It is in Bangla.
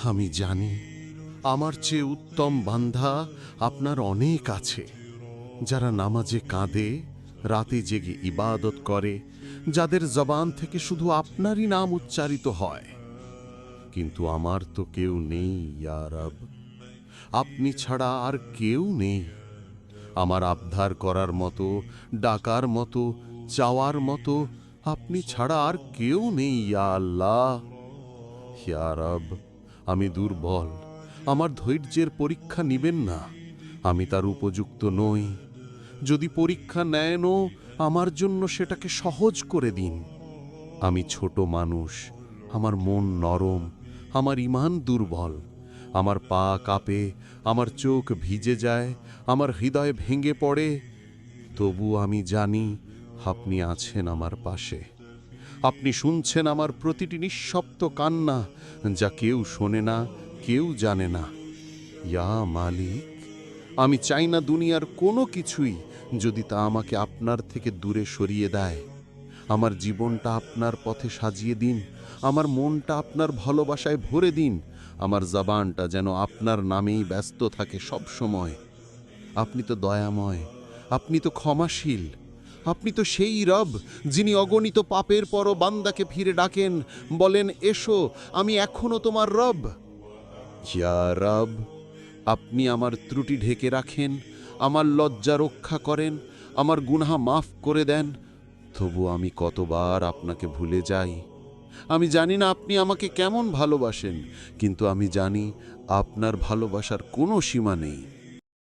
আমি জানি আমার চেয়ে উত্তম বান্দা আপনার অনেক আছে, যারা নামাজে কাঁদে, রাতে জেগে ইবাদত করে, যাদের জবান থেকে শুধু আপনারই নাম উচ্চারিত হয়। কিন্তু আমার তো কেউ নেই ইয়া রব, আপনি ছাড়া আর কেউ নেই। আমার আবদার করার মতো, ডাকার মতো, চাওয়ার মতো আপনি ছাড়া আর কেউ নেই ইয়া আল্লাহ। ইয়া রব, আমি দুর্বল, আমার ধৈর্যের পরীক্ষা নিবেন না, আমি তার উপযুক্ত নই। যদি পরীক্ষা নেনও, আমার জন্য সেটাকে সহজ করে দিন। আমি ছোট মানুষ, আমার মন নরম, আমার ঈমান দুর্বল, আমার পা কাঁপে, আমার চোখ ভিজে যায়, আমার হৃদয় ভেঙে পড়ে। তবু আমি জানি আপনি আছেন আমার পাশে। আপনি শুনছেন আমার প্রতিটি নিঃশব্দ কান্না, যা কেউ শোনে না, কেউ জানে না। ইয়া মালিক, আমি চাই না দুনিয়ার কোনো কিছুই যদি তা আমাকে আপনার থেকে দূরে সরিয়ে দেয়। আমার জীবনটা আপনার পথে সাজিয়ে দিন, আমার মনটা আপনার ভালোবাসায় ভরে দিন, আমার জবানটা যেন আপনার নামেই ব্যস্ত থাকে সব সময়। আপনি তো দয়াময়, আপনি তো ক্ষমাশীল, আপনি তো সেই রব যিনি অগণিত পাপের পরও বান্দাকে ফিরে ডাকেন, বলেন, এসো, আমি এখনো তোমার রব। ইয়া রব, আপনি আমার ত্রুটি ঢেকে রাখেন, আমার লজ্জা রক্ষা করেন, আমার গুনাহ মাফ করে দেন। তবু আমি কতবার আপনাকে ভুলে যাই। আমি জানি না আপনি আমাকে কেমন ভালোবাসেন, কিন্তু আমি জানি আপনার ভালোবাসার কোনো সীমা নেই।